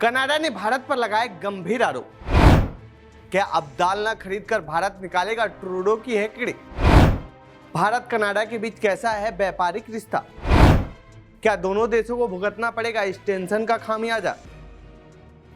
Canada ने भारत पर लगाए गंभीर आरोप। क्या अब दाल न खरीदकर भारत निकालेगा ट्रूडो की हैकड़ी? भारत कनाडा के बीच कैसा है व्यापारिक रिश्ता? क्या दोनों देशों को भुगतना पड़ेगा इस टेंशन का खामियाजा?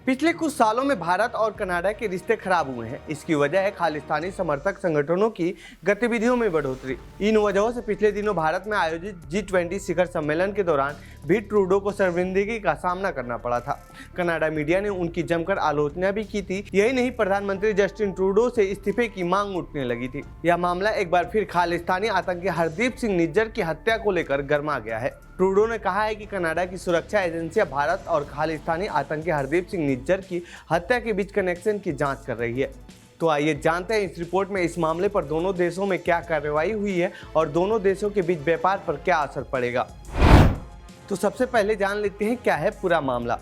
पिछले कुछ सालों में भारत और कनाडा के रिश्ते खराब हुए हैं। इसकी वजह है खालिस्तानी समर्थक संगठनों की गतिविधियों में बढ़ोतरी। इन वजहों से पिछले दिनों भारत में आयोजित G20 शिखर सम्मेलन के दौरान भी ट्रूडो को शर्मिंदगी का सामना करना पड़ा था। कनाडा मीडिया ने उनकी जमकर आलोचना भी की थी। यही नहीं, प्रधानमंत्री जस्टिन ट्रूडो से इस्तीफे की मांग उठने लगी थी। यह मामला एक बार फिर खालिस्तानी आतंकी हरदीप सिंह निज्जर की हत्या को लेकर गर्मा गया है। ट्रूडो ने कहा है कि कनाडा की सुरक्षा एजेंसियां भारत और खालिस्तानी आतंकी हरदीप सिंह निज्जर की हत्या के बीच कनेक्शन की जांच कर रही है। तो आइए जानते हैं इस रिपोर्ट में इस मामले पर दोनों देशों में क्या कार्रवाई हुई है और दोनों देशों के बीच व्यापार पर क्या असर पड़ेगा। तो सबसे पहले जान लेते हैं क्या है पूरा मामला।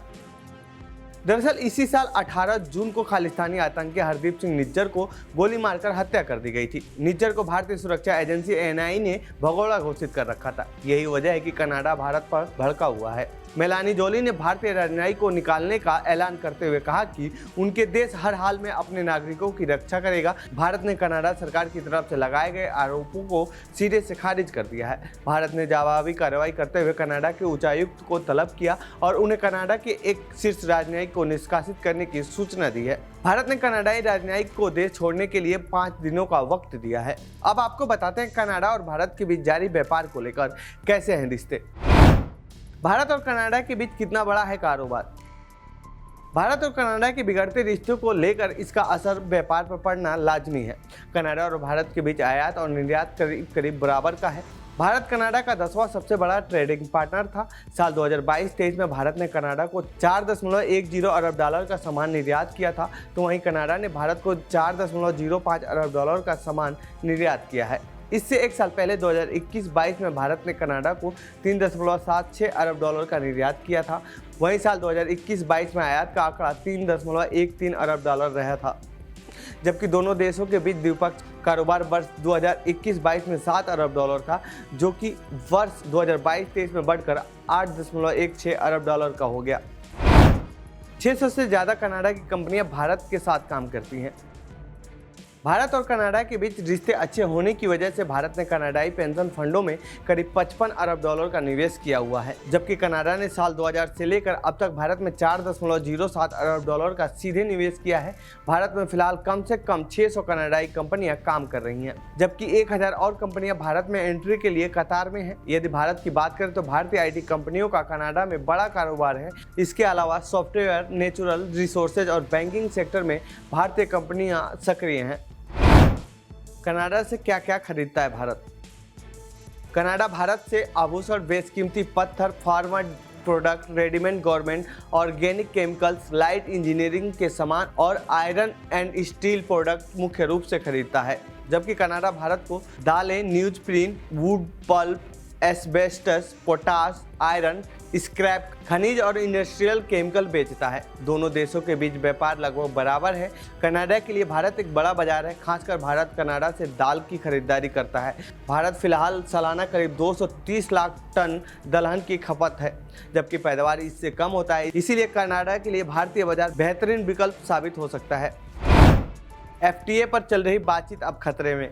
दरअसल इसी साल 18 जून को खालिस्तानी आतंकी हरदीप सिंह निज्जर को गोली मारकर हत्या कर दी गई थी। निज्जर को भारतीय सुरक्षा एजेंसी NIA ने भगोड़ा घोषित कर रखा था। यही वजह है कि कनाडा भारत पर भड़का हुआ है। मेलानी जोली ने भारतीय राजनयिक को निकालने का ऐलान करते हुए कहा कि उनके देश हर हाल में अपने नागरिकों की रक्षा करेगा। भारत ने कनाडा सरकार की तरफ से लगाए गए आरोपों को सिरे से खारिज कर दिया है। भारत ने जवाबी कार्रवाई करते हुए कनाडा के उच्चायुक्त को तलब किया और उन्हें कनाडा के एक शीर्ष राजनयिक को निष्कासित करने की सूचना दी है। भारत ने कनाडाई राजनयिक को देश छोड़ने के लिए 5 दिनों का वक्त दिया है। अब आपको बताते हैं कनाडा और भारत के बीच जारी व्यापार को लेकर कैसे हैं रिश्ते। भारत और कनाडा के बीच कितना बड़ा है कारोबार? भारत और कनाडा के बिगड़ते रिश्तों को लेकर इसका असर व्यापार पर पड़ना लाजमी है। कनाडा और भारत के बीच आयात और निर्यात करीब करीब बराबर का है। भारत कनाडा का 10वां सबसे बड़ा ट्रेडिंग पार्टनर था। साल 2022-23 में भारत ने कनाडा को $4.10 अरब का सामान निर्यात किया था, तो वहीं कनाडा ने भारत को $4.05 अरब का सामान निर्यात किया है। इससे एक साल पहले 2021-22 में भारत ने कनाडा को $3.76 अरब का निर्यात किया था। वहीं साल 2021-22 में आयात का आंकड़ा $3.13 अरब रहा था, जबकि दोनों देशों के बीच द्विपक्षीय कारोबार वर्ष 2021-22 में $7 अरब था, जो कि वर्ष 2022-23 में बढ़कर $8.16 अरब का हो गया। 600 से ज़्यादा कनाडा की कंपनियां भारत के साथ काम करती हैं। भारत और कनाडा के बीच रिश्ते अच्छे होने की वजह से भारत ने कनाडाई पेंशन फंडों में करीब $55 अरब का निवेश किया हुआ है, जबकि कनाडा ने साल 2000 से लेकर अब तक भारत में $4.07 अरब का सीधे निवेश किया है। भारत में फिलहाल कम से कम 600 कनाडाई कंपनियां काम कर रही हैं, जबकि 1000 और कंपनियां भारत में एंट्री के लिए कतार में हैं। यदि भारत की बात करें तो भारतीय IT कंपनियों का कनाडा में बड़ा कारोबार है। इसके अलावा सॉफ्टवेयर, नेचुरल रिसोर्सेज और बैंकिंग सेक्टर में भारतीय कंपनियां सक्रिय हैं। कनाडा से क्या क्या खरीदता है भारत? कनाडा भारत से आभूषण, बेशकीमती पत्थर, pharma product, readymade garment, organic chemicals, light engineering के सामान और आयरन एंड स्टील प्रोडक्ट मुख्य रूप से खरीदता है, जबकि कनाडा भारत को दालें, news print, wood pulp, asbestos, potash, iron, scrap, खनिज और इंडस्ट्रियल केमिकल बेचता है। दोनों देशों के बीच व्यापार लगभग बराबर है। कनाडा के लिए भारत एक बड़ा बाजार है। खासकर भारत कनाडा से दाल की खरीदारी करता है। भारत फिलहाल सालाना करीब 230 लाख टन दलहन की खपत है, जबकि पैदावार इससे कम होता है। इसीलिए कनाडा के लिए भारतीय बाजार बेहतरीन विकल्प साबित हो सकता है। FTA पर चल रही बातचीत अब खतरे में।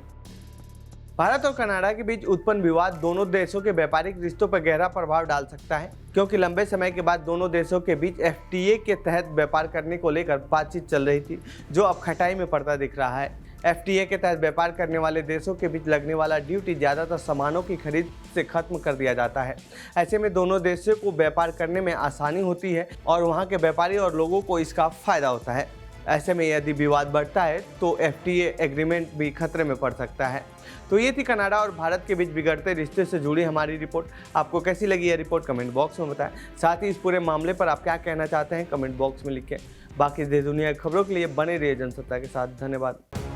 भारत और कनाडा के बीच उत्पन्न विवाद दोनों देशों के व्यापारिक रिश्तों पर गहरा प्रभाव डाल सकता है, क्योंकि लंबे समय के बाद दोनों देशों के बीच FTA के तहत व्यापार करने को लेकर बातचीत चल रही थी, जो अब खटाई में पड़ता दिख रहा है। FTA के तहत व्यापार करने वाले देशों के बीच लगने वाला ड्यूटी ज़्यादातर सामानों की खरीद से खत्म कर दिया जाता है। ऐसे में दोनों देशों को व्यापार करने में आसानी होती है और वहाँ के व्यापारी और लोगों को इसका फायदा होता है। ऐसे में यदि विवाद बढ़ता है तो FTA एग्रीमेंट भी खतरे में पड़ सकता है। तो ये थी कनाडा और भारत के बीच बिगड़ते रिश्ते से जुड़ी हमारी रिपोर्ट। आपको कैसी लगी यह रिपोर्ट कमेंट बॉक्स में बताएं। साथ ही इस पूरे मामले पर आप क्या कहना चाहते हैं कमेंट बॉक्स में लिखें। बाकी देश दुनिया की खबरों के लिए बने रहिए जनसत्ता के साथ। धन्यवाद।